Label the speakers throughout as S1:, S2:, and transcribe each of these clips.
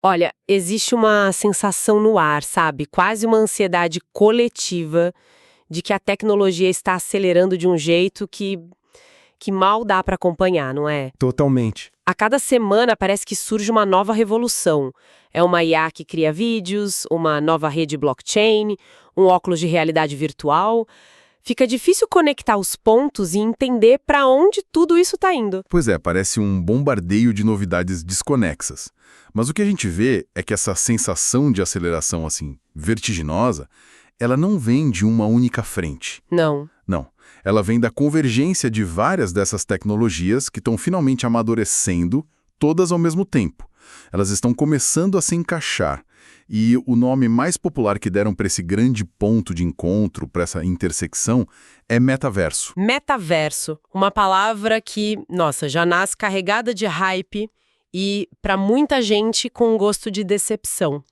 S1: Olha, existe uma sensação no ar, sabe? Quase uma ansiedade coletiva de que a tecnologia está acelerando de um jeito que mal dá para acompanhar, não é?
S2: Totalmente.
S1: A cada semana parece que surge uma nova revolução. É uma IA que cria vídeos, uma nova rede blockchain, um óculos de realidade virtual. Fica difícil conectar os pontos e entender para onde tudo isso está indo.
S3: Pois é, parece um bombardeio de novidades desconexas. Mas o que a gente vê é que essa sensação de aceleração assim, vertiginosa, ela não vem de uma única frente.
S1: Não.
S3: Não. Ela vem da convergência de várias dessas tecnologias que estão finalmente amadurecendo, todas ao mesmo tempo. Elas estão começando a se encaixar. E o nome mais popular que deram para esse grande ponto de encontro, para essa intersecção, é metaverso.
S1: Metaverso, uma palavra que, nossa, já nasce carregada de hype e, para muita gente, com um gosto de decepção.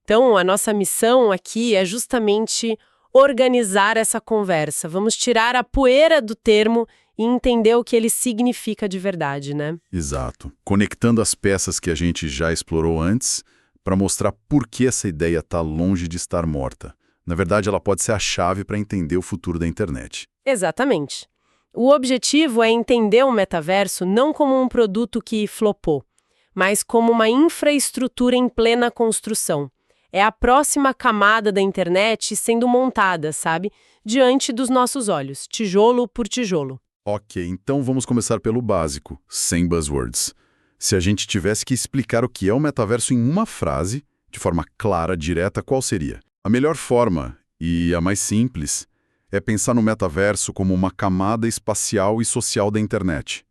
S1: Então, a nossa missão aqui é justamente organizar essa conversa. Vamos tirar a poeira do termo e entender o que ele significa de verdade, né?
S3: Exato. Conectando as peças que a gente já explorou antes, para mostrar por que essa ideia está longe de estar morta. Na verdade, ela pode ser a chave para entender o futuro da internet.
S1: Exatamente. O objetivo é entender o metaverso não como um produto que flopou, mas como uma infraestrutura em plena construção. É a próxima camada da internet sendo montada, sabe? Diante dos nossos olhos, tijolo por tijolo.
S3: Ok, então vamos começar pelo básico, sem buzzwords. Se a gente tivesse que explicar o que é o metaverso em uma frase, de forma clara, direta, qual seria? A melhor forma, e a mais simples, é pensar no metaverso como uma camada espacial e social da internet.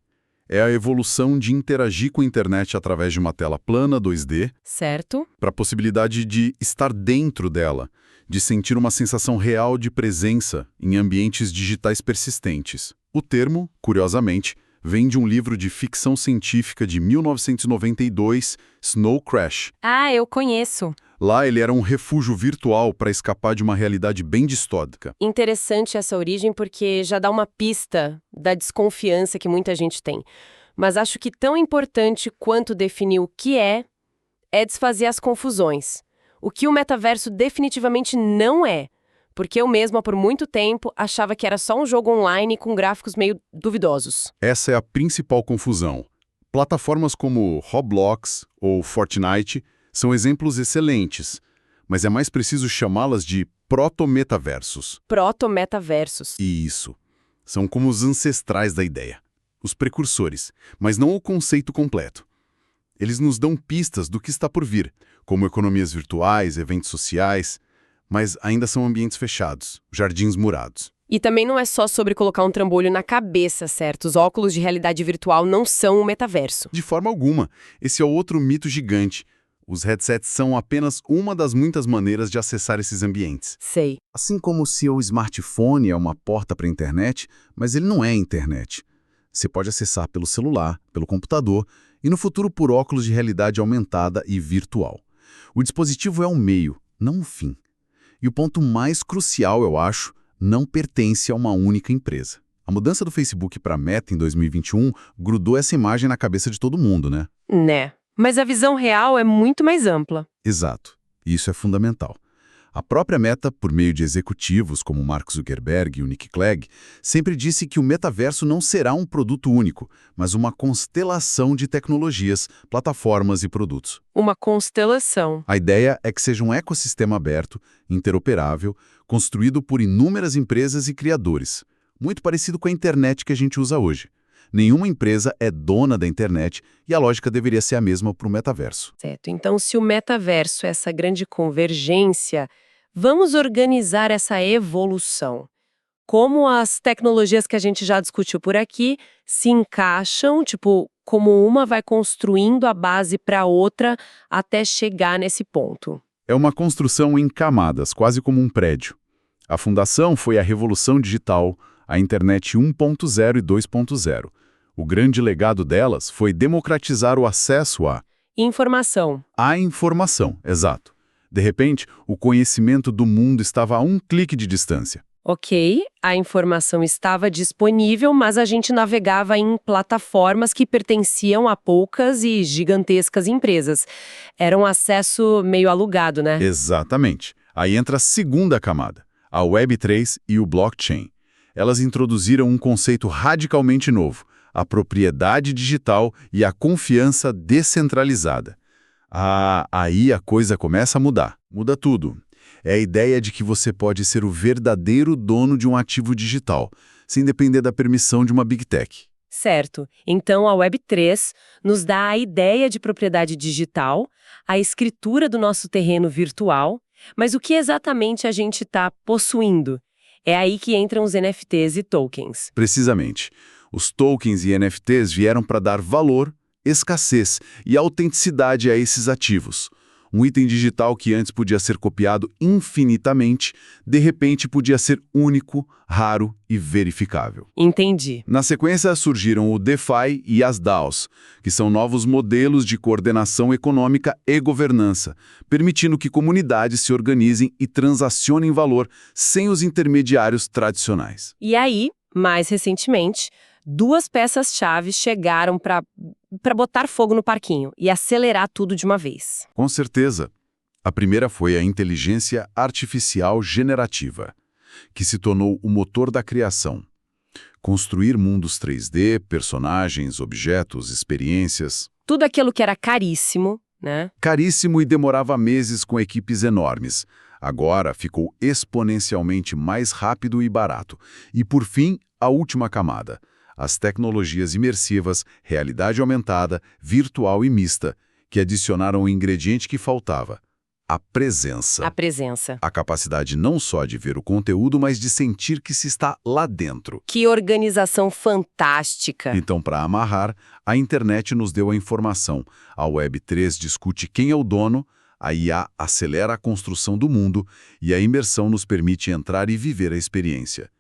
S3: É a evolução de interagir com a internet através de uma tela plana 2D,
S1: Certo?
S3: para a possibilidade de estar dentro dela, de sentir uma sensação real de presença em ambientes digitais persistentes. O termo, curiosamente, vem de um livro de ficção científica de 1992, Snow Crash.
S4: Ah, eu conheço.
S3: Lá ele era um refúgio virtual para escapar de uma realidade bem distópica.
S1: Interessante essa origem porque já dá uma pista da desconfiança que muita gente tem. Mas acho que tão importante quanto definir o que é desfazer as confusões. O que o metaverso definitivamente não é. Porque eu mesma, por muito tempo, achava que era só um jogo online com gráficos meio duvidosos.
S3: Essa é a principal confusão. Plataformas como Roblox ou Fortnite são exemplos excelentes, mas é mais preciso chamá-las de proto-metaversos.
S1: Proto-metaversos.
S3: Isso. São como os ancestrais da ideia, os precursores, mas não o conceito completo. Eles nos dão pistas do que está por vir, como economias virtuais, eventos sociais, mas ainda são ambientes fechados, jardins murados.
S1: E também não é só sobre colocar um trambolho na cabeça, certo? Os óculos de realidade virtual não são o metaverso.
S3: De forma alguma. Esse é outro mito gigante. Os headsets são apenas uma das muitas maneiras de acessar esses ambientes.
S1: Sei.
S3: Assim como o seu smartphone é uma porta para a internet, mas ele não é a internet. Você pode acessar pelo celular, pelo computador e no futuro por óculos de realidade aumentada e virtual. O dispositivo é um meio, não um fim. E o ponto mais crucial, eu acho, não pertence a uma única empresa. A mudança do Facebook para a Meta em 2021 grudou essa imagem na cabeça de todo mundo, né?
S1: Né. Mas a visão real é muito mais ampla.
S3: Exato. E isso é fundamental. A própria Meta, por meio de executivos como Mark Zuckerberg e o Nick Clegg, sempre disse que o metaverso não será um produto único, mas uma constelação de tecnologias, plataformas e produtos.
S1: Uma constelação.
S3: A ideia é que seja um ecossistema aberto, interoperável, construído por inúmeras empresas e criadores, muito parecido com a internet que a gente usa hoje. Nenhuma empresa é dona da internet e a lógica deveria ser a mesma para o metaverso.
S1: Certo. Então, se o metaverso é essa grande convergência, vamos organizar essa evolução. Como as tecnologias que a gente já discutiu por aqui se encaixam, tipo, como uma vai construindo a base para a outra até chegar nesse ponto.
S3: É uma construção em camadas, quase como um prédio. A fundação foi a Revolução Digital, a Internet 1.0 e 2.0. O grande legado delas foi democratizar o acesso
S1: Informação.
S3: à informação, exato. De repente, o conhecimento do mundo estava a um clique de distância.
S1: Ok, a informação estava disponível, mas a gente navegava em plataformas que pertenciam a poucas e gigantescas empresas. Era um acesso meio alugado, né?
S3: Exatamente. Aí entra a segunda camada, a Web3 e o blockchain. Elas introduziram um conceito radicalmente novo, a propriedade digital e a confiança descentralizada. Aí a coisa começa a mudar. Muda tudo. É a ideia de que você pode ser o verdadeiro dono de um ativo digital, sem depender da permissão de uma Big Tech.
S1: Certo. Então, a Web3 nos dá a ideia de propriedade digital, a escritura do nosso terreno virtual, mas o que exatamente a gente está possuindo? É aí que entram os NFTs e tokens.
S3: Precisamente. Os tokens e NFTs vieram para dar valor, escassez e autenticidade a esses ativos. Um item digital que antes podia ser copiado infinitamente, de repente podia ser único, raro e verificável.
S1: Entendi.
S3: Na sequência surgiram o DeFi e as DAOs, que são novos modelos de coordenação econômica e governança, permitindo que comunidades se organizem e transacionem valor sem os intermediários tradicionais.
S1: E aí, mais recentemente, duas peças-chave chegaram para botar fogo no parquinho e acelerar tudo de uma vez.
S3: Com certeza. A primeira foi a inteligência artificial generativa, que se tornou o motor da criação. Construir mundos 3D, personagens, objetos, experiências.
S1: Tudo aquilo que era caríssimo, né?
S3: Caríssimo e demorava meses com equipes enormes. Agora ficou exponencialmente mais rápido e barato. E, por fim, a última camada. As tecnologias imersivas, realidade aumentada, virtual e mista, que adicionaram o ingrediente que faltava, a presença.
S1: A presença.
S3: A capacidade não só de ver o conteúdo, mas de sentir que se está lá dentro.
S1: Que organização fantástica.
S3: Então, para amarrar, a internet nos deu a informação. A Web3 discute quem é o dono, a IA acelera a construção do mundo e a imersão nos permite entrar e viver a experiência.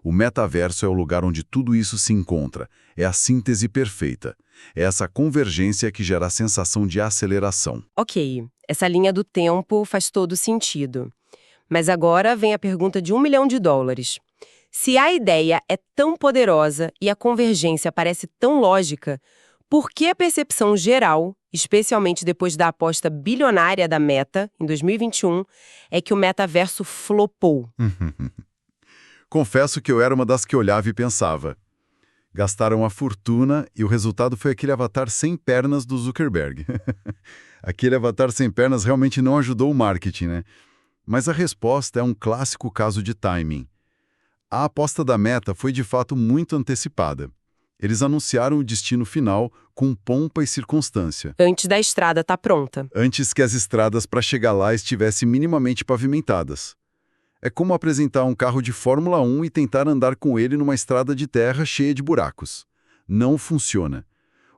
S3: O metaverso é o lugar onde tudo isso se encontra. É a síntese perfeita. É essa convergência que gera a sensação de aceleração.
S1: Ok, essa linha do tempo faz todo sentido. Mas agora vem a pergunta de $1 milhão. Se a ideia é tão poderosa e a convergência parece tão lógica, por que a percepção geral, especialmente depois da aposta bilionária da Meta, em 2021, é que o metaverso flopou?
S3: Confesso que eu era uma das que olhava e pensava. Gastaram a fortuna e o resultado foi aquele avatar sem pernas do Zuckerberg. Aquele avatar sem pernas realmente não ajudou o marketing, né? Mas a resposta é um clássico caso de timing. A aposta da Meta foi de fato muito antecipada. Eles anunciaram o destino final com pompa e circunstância.
S1: Antes da estrada estar pronta.
S3: Antes que as estradas para chegar lá estivessem minimamente pavimentadas. É como apresentar um carro de Fórmula 1 e tentar andar com ele numa estrada de terra cheia de buracos. Não funciona.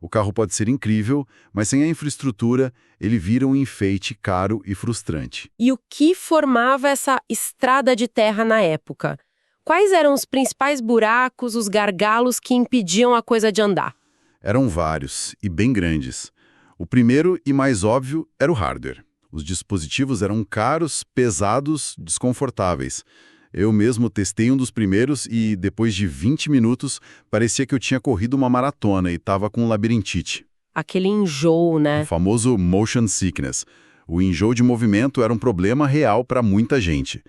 S3: O carro pode ser incrível, mas sem a infraestrutura, ele vira um enfeite caro e frustrante.
S1: E o que formava essa estrada de terra na época? Quais eram os principais buracos, os gargalos que impediam a coisa de andar?
S3: Eram vários e bem grandes. O primeiro e mais óbvio era o hardware. Os dispositivos eram caros, pesados, desconfortáveis. Eu mesmo testei um dos primeiros e, depois de 20 minutos, parecia que eu tinha corrido uma maratona e estava com labirintite.
S1: Aquele enjoo, né?
S3: O famoso motion sickness. O enjoo de movimento era um problema real para muita gente.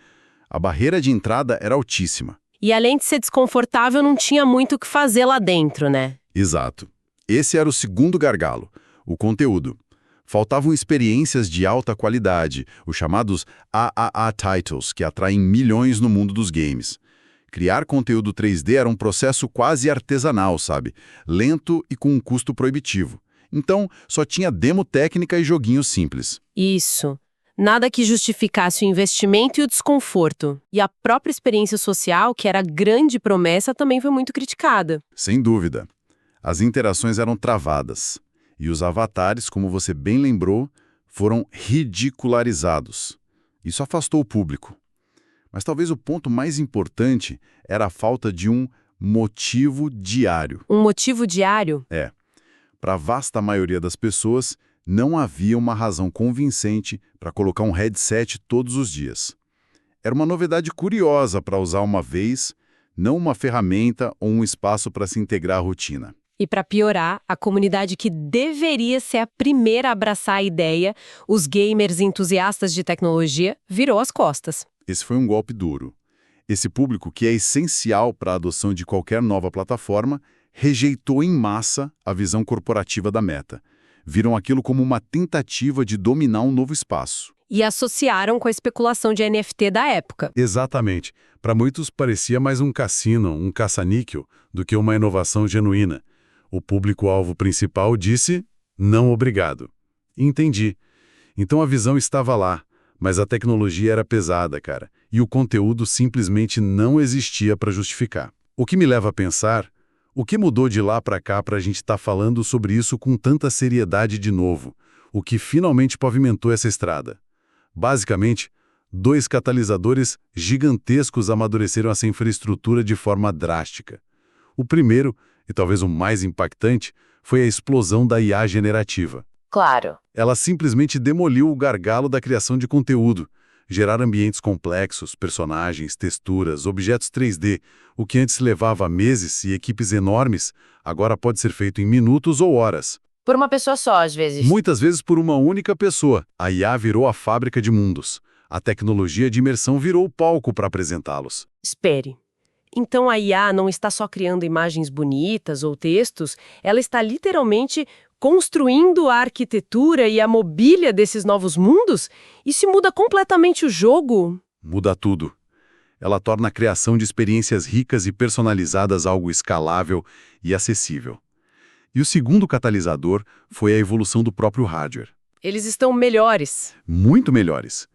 S3: A barreira de entrada era altíssima.
S1: E além de ser desconfortável, não tinha muito o que fazer lá dentro, né?
S3: Exato. Esse era o segundo gargalo, o conteúdo. Faltavam experiências de alta qualidade, os chamados AAA titles, que atraem milhões no mundo dos games. Criar conteúdo 3D era um processo quase artesanal, sabe? Lento e com um custo proibitivo. Então, só tinha demo técnica e joguinhos simples.
S1: Isso. Nada que justificasse o investimento e o desconforto. E a própria experiência social, que era a grande promessa, também foi muito criticada.
S3: Sem dúvida. As interações eram travadas. E os avatares, como você bem lembrou, foram ridicularizados. Isso afastou o público. Mas talvez o ponto mais importante era a falta de um motivo diário.
S1: Um motivo diário?
S3: É. Para a vasta maioria das pessoas, não havia uma razão convincente para colocar um headset todos os dias. Era uma novidade curiosa para usar uma vez, não uma ferramenta ou um espaço para se integrar à rotina.
S1: E para piorar, a comunidade que deveria ser a primeira a abraçar a ideia, os gamers entusiastas de tecnologia, virou as costas.
S3: Esse foi um golpe duro. Esse público, que é essencial para a adoção de qualquer nova plataforma, rejeitou em massa a visão corporativa da Meta. Viram aquilo como uma tentativa de dominar um novo espaço.
S1: E associaram com a especulação de NFT da época.
S2: Exatamente. Para muitos parecia mais um cassino, um caça-níquel, do que uma inovação genuína. O público-alvo principal disse, não obrigado. Entendi. Então a visão estava lá, mas a tecnologia era pesada, cara, e o conteúdo simplesmente não existia para justificar. O que me leva a pensar, o que mudou de lá para cá para a gente estar falando sobre isso com tanta seriedade de novo? O que finalmente pavimentou essa estrada? Basicamente, 2 catalisadores gigantescos amadureceram essa infraestrutura de forma drástica. O primeiro, e talvez o mais impactante, foi a explosão da IA generativa.
S1: Claro.
S2: Ela simplesmente demoliu o gargalo da criação de conteúdo, gerar ambientes complexos, personagens, texturas, objetos 3D, o que antes levava meses e equipes enormes, agora pode ser feito em minutos ou horas.
S1: Por uma pessoa só, às vezes.
S2: Muitas vezes por uma única pessoa. A IA virou a fábrica de mundos. A tecnologia de imersão virou o palco para apresentá-los.
S1: Espere. Então a IA não está só criando imagens bonitas ou textos, ela está literalmente construindo a arquitetura e a mobília desses novos mundos? Isso muda completamente o jogo?
S2: Muda tudo. Ela torna a criação de experiências ricas e personalizadas algo escalável e acessível. E o segundo catalisador foi a evolução do próprio hardware.
S1: Eles estão melhores.
S2: Muito melhores.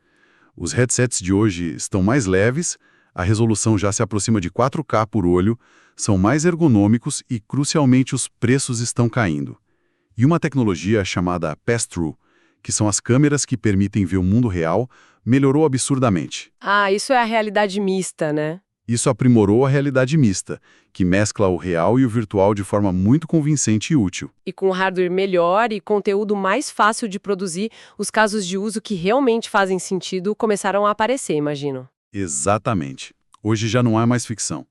S2: Os headsets de hoje estão mais leves, a resolução já se aproxima de 4K por olho, são mais ergonômicos e, crucialmente, os preços estão caindo. E uma tecnologia chamada Pass-Through, que são as câmeras que permitem ver o mundo real, melhorou absurdamente.
S1: Ah, isso é a realidade mista, né?
S2: Isso aprimorou a realidade mista, que mescla o real e o virtual de forma muito convincente e útil.
S1: E com hardware melhor e conteúdo mais fácil de produzir, os casos de uso que realmente fazem sentido começaram a aparecer, imagino.
S2: Exatamente. Hoje já não há mais ficção.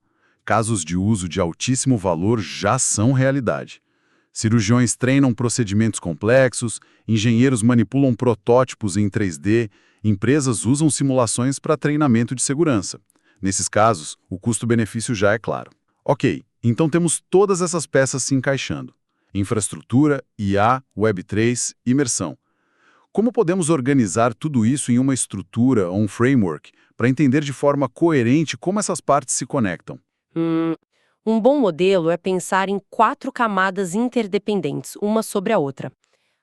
S2: Casos de uso de altíssimo valor já são realidade. Cirurgiões treinam procedimentos complexos, engenheiros manipulam protótipos em 3D, empresas usam simulações para treinamento de segurança. Nesses casos, o custo-benefício já é claro. Ok, então temos todas essas peças se encaixando. Infraestrutura, IA, Web3, imersão. Como podemos organizar tudo isso em uma estrutura ou um framework para entender de forma coerente como essas partes se conectam?
S1: Um bom modelo é pensar em 4 camadas interdependentes, uma sobre a outra.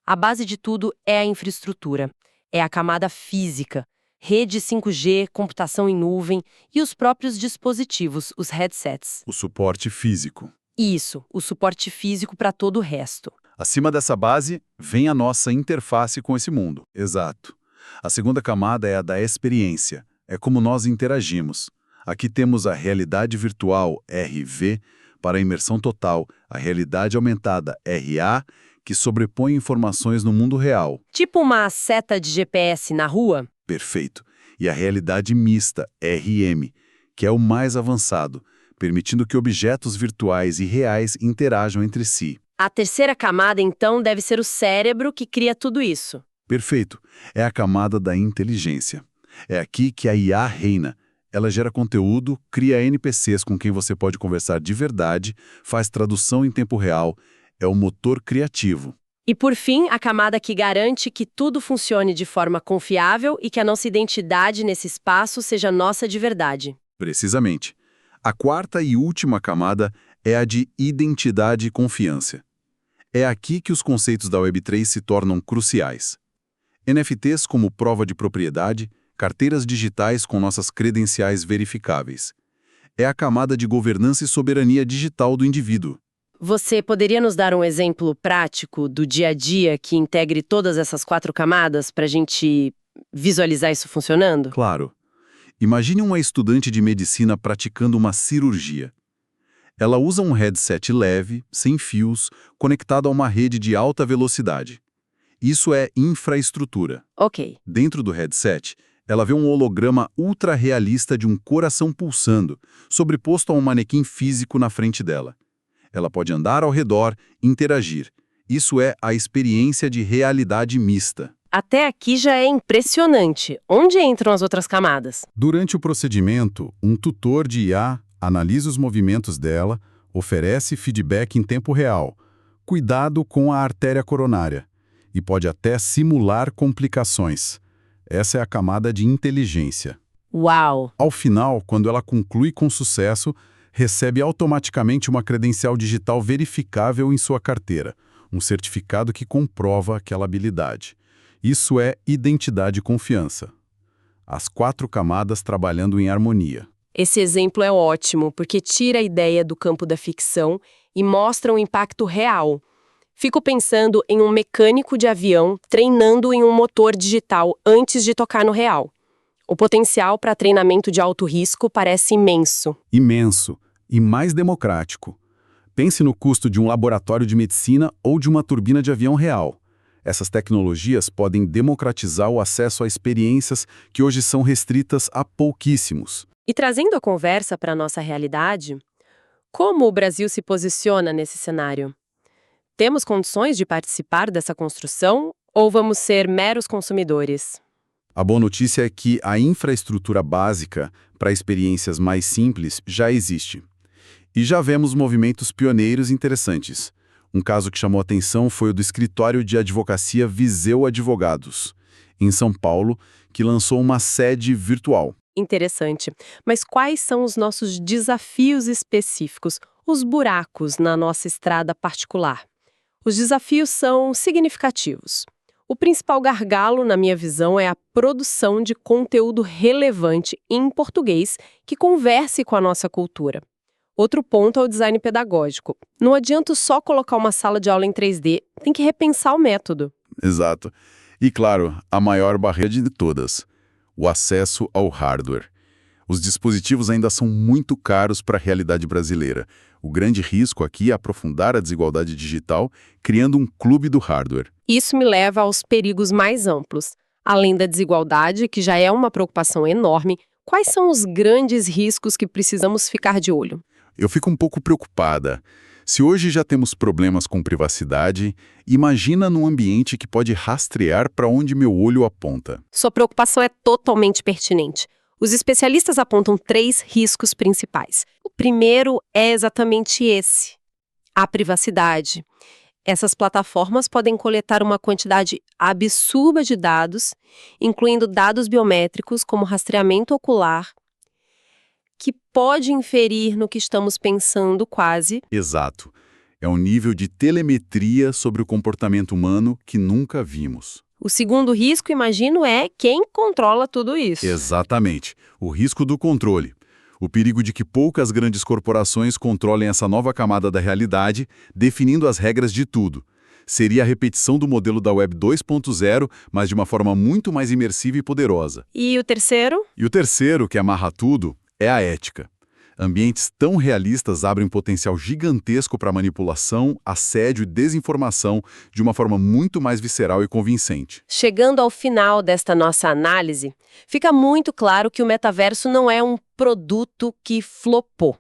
S1: A base de tudo é a infraestrutura. É a camada física, rede 5G, computação em nuvem e os próprios dispositivos, os headsets.
S2: O suporte físico.
S1: Isso, o suporte físico para todo o resto.
S2: Acima dessa base, vem a nossa interface com esse mundo. Exato. A segunda camada é a da experiência. É como nós interagimos. Aqui temos a realidade virtual, RV, para a imersão total, a realidade aumentada, RA, que sobrepõe informações no mundo real.
S1: Tipo uma seta de GPS na rua?
S2: Perfeito. E a realidade mista, RM, que é o mais avançado, permitindo que objetos virtuais e reais interajam entre si.
S1: A terceira camada, então, deve ser o cérebro que cria tudo isso.
S2: Perfeito. É a camada da inteligência. É aqui que a IA reina. Ela gera conteúdo, cria NPCs com quem você pode conversar de verdade, faz tradução em tempo real, é o motor criativo.
S1: E, por fim, a camada que garante que tudo funcione de forma confiável e que a nossa identidade nesse espaço seja nossa de verdade.
S2: Precisamente. A quarta e última camada é a de identidade e confiança. É aqui que os conceitos da Web3 se tornam cruciais. NFTs como prova de propriedade, carteiras digitais com nossas credenciais verificáveis. É a camada de governança e soberania digital do indivíduo.
S1: Você poderia nos dar um exemplo prático do dia a dia que integre todas essas 4 camadas para a gente visualizar isso funcionando?
S2: Claro. Imagine uma estudante de medicina praticando uma cirurgia. Ela usa um headset leve, sem fios, conectado a uma rede de alta velocidade. Isso é infraestrutura.
S1: Ok.
S2: Dentro do headset,
S3: Ela vê um holograma ultra realista de um coração pulsando, sobreposto a um manequim físico na frente dela. Ela pode andar ao redor, interagir. Isso é a experiência de realidade mista.
S1: Até aqui já é impressionante. Onde entram as outras camadas?
S2: Durante o procedimento, um tutor de IA analisa os movimentos dela, oferece feedback em tempo real, cuidado com a artéria coronária, e pode até simular complicações. Essa é a camada de inteligência.
S1: Uau!
S2: Ao final, quando ela conclui com sucesso, recebe automaticamente uma credencial digital verificável em sua carteira, um certificado que comprova aquela habilidade. Isso é identidade e confiança. As 4 camadas trabalhando em harmonia.
S1: Esse exemplo é ótimo, porque tira a ideia do campo da ficção e mostra um impacto real. Fico pensando em um mecânico de avião treinando em um motor digital antes de tocar no real. O potencial para treinamento de alto risco parece imenso.
S2: Imenso e mais democrático. Pense no custo de um laboratório de medicina ou de uma turbina de avião real. Essas tecnologias podem democratizar o acesso a experiências que hoje são restritas a pouquíssimos.
S1: E trazendo a conversa para a nossa realidade, como o Brasil se posiciona nesse cenário? Temos condições de participar dessa construção ou vamos ser meros consumidores?
S2: A boa notícia é que a infraestrutura básica para experiências mais simples já existe. E já vemos movimentos pioneiros interessantes. Um caso que chamou atenção foi o do escritório de advocacia Viseu Advogados, em São Paulo, que lançou uma sede virtual.
S1: Interessante. Mas quais são os nossos desafios específicos, os buracos na nossa estrada particular? Os desafios são significativos. O principal gargalo, na minha visão, é a produção de conteúdo relevante em português que converse com a nossa cultura. Outro ponto é o design pedagógico. Não adianta só colocar uma sala de aula em 3D, tem que repensar o método.
S3: Exato. E, claro, a maior barreira de todas, o acesso ao hardware. Os dispositivos ainda são muito caros para a realidade brasileira. O grande risco aqui é aprofundar a desigualdade digital, criando um clube do hardware.
S1: Isso me leva aos perigos mais amplos. Além da desigualdade, que já é uma preocupação enorme, quais são os grandes riscos que precisamos ficar de olho?
S3: Eu fico um pouco preocupada. Se hoje já temos problemas com privacidade, imagina num ambiente que pode rastrear para onde meu olho aponta.
S1: Sua preocupação é totalmente pertinente. Os especialistas apontam 3 riscos principais. O primeiro é exatamente esse: a privacidade. Essas plataformas podem coletar uma quantidade absurda de dados, incluindo dados biométricos como rastreamento ocular, que pode inferir no que estamos pensando quase.
S3: Exato. É um nível de telemetria sobre o comportamento humano que nunca vimos.
S1: O segundo risco, imagino, é quem controla tudo isso.
S3: Exatamente. O risco do controle. O perigo de que poucas grandes corporações controlem essa nova camada da realidade, definindo as regras de tudo. Seria a repetição do modelo da Web 2.0, mas de uma forma muito mais imersiva e poderosa.
S1: E o terceiro?
S3: E o terceiro, que amarra tudo, é a ética. Ambientes tão realistas abrem um potencial gigantesco para manipulação, assédio e desinformação de uma forma muito mais visceral e convincente.
S1: Chegando ao final desta nossa análise, fica muito claro que o metaverso não é um produto que flopou.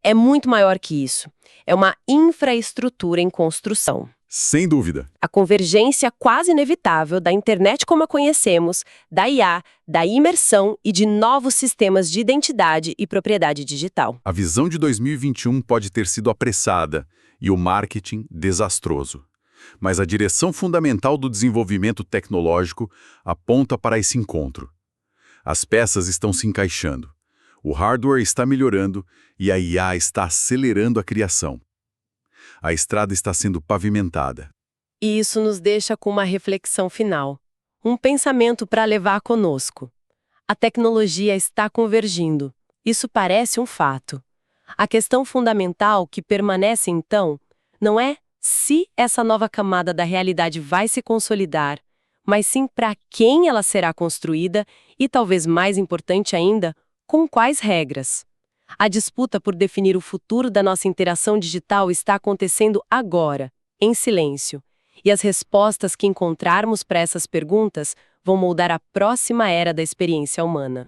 S1: É muito maior que isso. É uma infraestrutura em construção.
S3: Sem dúvida.
S1: A convergência quase inevitável da internet como a conhecemos, da IA, da imersão e de novos sistemas de identidade e propriedade digital.
S3: A visão de 2021 pode ter sido apressada e o marketing desastroso. Mas a direção fundamental do desenvolvimento tecnológico aponta para esse encontro. As peças estão se encaixando. O hardware está melhorando e a IA está acelerando a criação. A estrada está sendo pavimentada.
S1: E isso nos deixa com uma reflexão final. Um pensamento para levar conosco. A tecnologia está convergindo. Isso parece um fato. A questão fundamental que permanece, então, não é se essa nova camada da realidade vai se consolidar, mas sim para quem ela será construída e, talvez mais importante ainda, com quais regras. A disputa por definir o futuro da nossa interação digital está acontecendo agora, em silêncio. E as respostas que encontrarmos para essas perguntas vão moldar a próxima era da experiência humana.